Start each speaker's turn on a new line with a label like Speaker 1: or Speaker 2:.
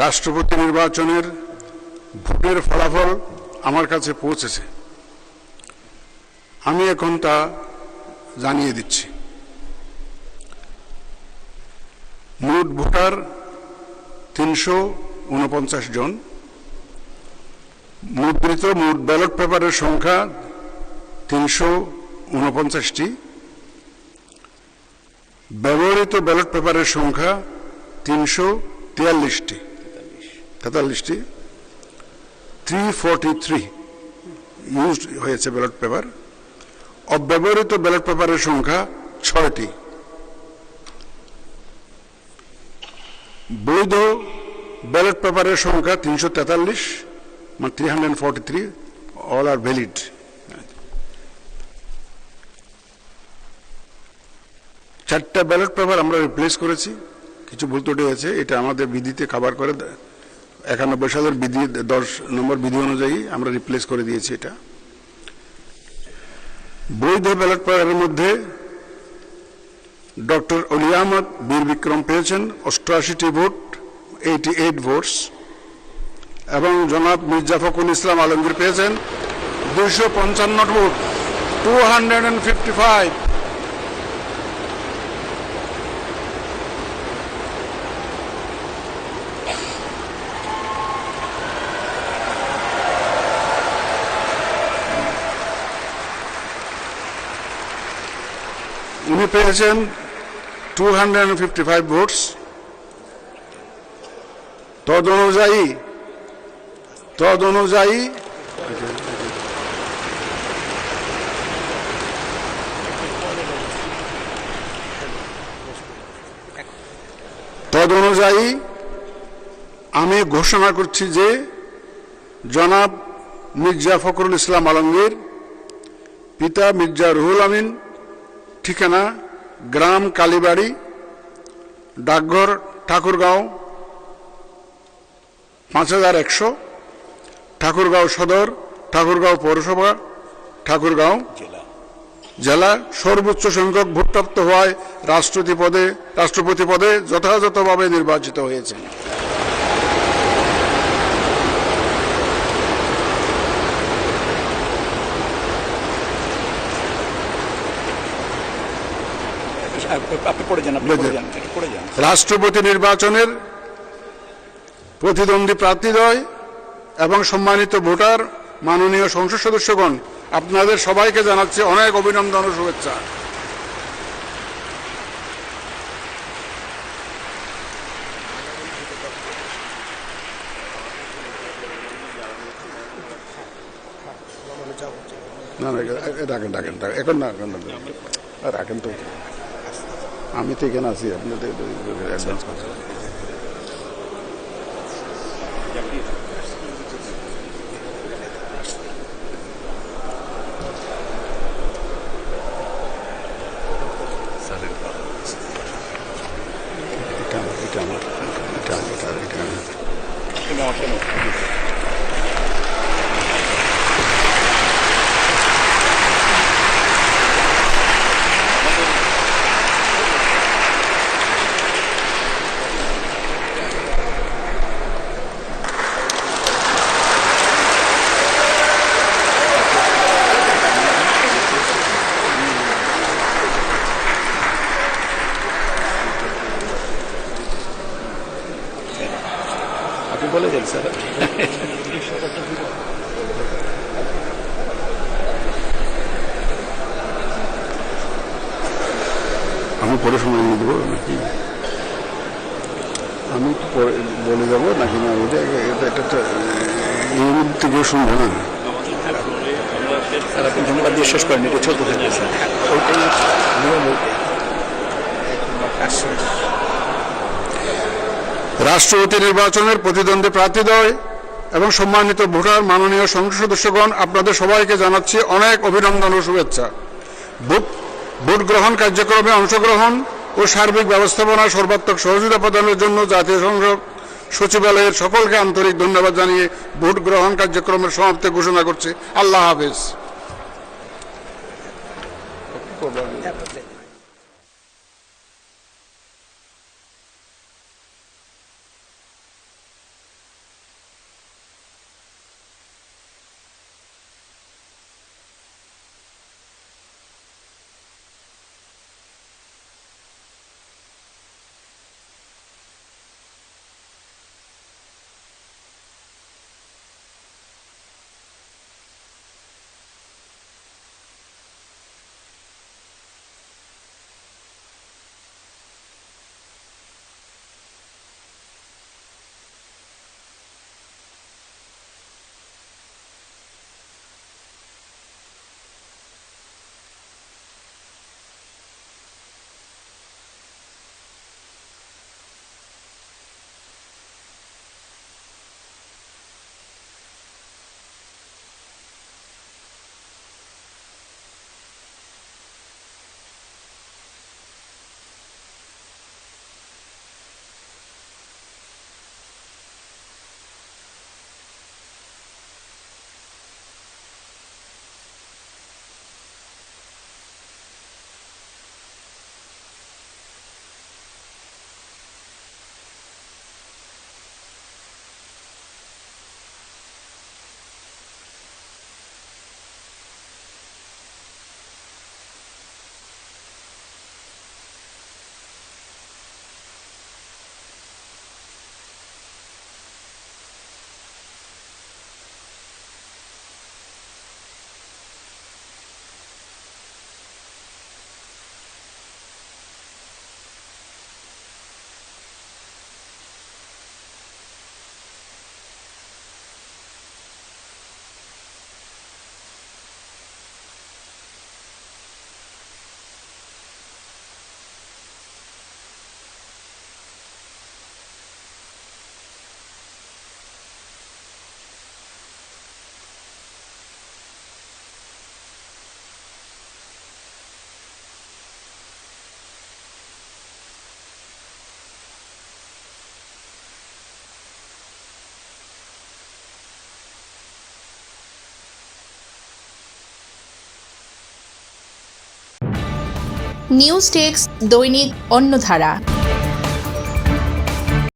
Speaker 1: রাষ্ট্রপতি নির্বাচনের ভোটের ফলাফল আমার কাছে পৌঁছেছে। আমি এখন তা জানিয়ে দিচ্ছি। মোট ভোটার ৩৪৯ জন। মুদ্রিত মোট ব্যালট পেপারের সংখ্যা ৩৪৯টি। ব্যবহৃত ব্যালট পেপারের সংখ্যা ৩৪৩টি। 343 ইউজড হয়েছে ব্যালট পেপার। অব্যবহৃত ব্যালট পেপারের সংখ্যা 6টি। বৈধ ব্যালট পেপারের সংখ্যা 343, মানে 343, অল আর ভ্যালিড। চারটা ব্যালট পেপার আমরা রিপ্লেস করেছি, কিছু ভুল ত্রুটি হয়েছে, এটা আমাদের বিধিতে কভার করে 91 সালের বিধি 10 নম্বর বিধি অনুযায়ী আমরা রিপ্লেস করে দিয়েছি এটা। বৈধ ব্যালট পেপারের মধ্যে ডক্টর অলি আহমদ বীর বিক্রম পেয়েছেন 88টি ভোট, 88 ভোটস, এবং জনাব মির্জা ফখরুল ইসলাম আলমগীর পেয়েছেন 255 ভোট, 255। উনি পেয়েছেন 255 ভোটস। তদ অনুযায়ী আমি ঘোষণা করছি যে জনাব মির্জা ফখরুল ইসলাম আলমগীর, পিতা মির্জা রুহুল আমিন, ঠিকানা গ্রাম কালীবাড়ি, ডাকঘর ঠাকুরগাঁও 5100, ঠাকুরগাঁও সদর, ঠাকুরগাঁও পৌরসভা, ঠাকুরগাঁও জেলা, সর্বোচ্চ সংখ্যক ভোটপ্রাপ্ত হওয়ায় রাষ্ট্রপতি পদে যথাযথভাবে নির্বাচিত হয়েছেন। রাষ্ট্রপতি নির্বাচনের প্রতিদ্বন্দ্বী প্রার্থীদ্বয় এবং সম্মানিত ভোটার, মাননীয় সংসদ সদস্যগণ, আপনাদের সবাইকে জানাচ্ছি অনেক অভিনন্দন ও শুভেচ্ছা। রাখেন তো, আমি তো এখানে আছি, আপনাদের অ্যাডভান্স করছি। বলে দেন স্যার। আমি পরে সময় নিয়ে দেবো নাকি? আমি বলে যাবো নাকি না? এটা এই থেকে শুনবো না। আপনি ধন্যবাদ দিয়ে শেষ করেন, এটা চলতে থাকে। রাষ্ট্রপতি নির্বাচনের প্রতিদ্বন্দ্বী প্রার্থীদ্বয় এবং সম্মানিত ভোটার, মাননীয় সংসদ সদস্যগণ, আপনাদের সবাইকে জানাচ্ছি অনেক অভিনন্দন ও শুভেচ্ছা। ভোট গ্রহণ কার্যক্রমে অংশগ্রহণ ও সার্বিক ব্যবস্থাপনায় সর্বাত্মক সহযোগিতা প্রদানের জন্য জাতীয় সংসদ সচিবালয়ের সকলকে আন্তরিক ধন্যবাদ জানিয়ে ভোট গ্রহণ কার্যক্রমের সমাপ্তি ঘোষণা করছি। আল্লাহ হাফেজ।
Speaker 2: নিউজ টেক্স দৈনিক অন্যধারা।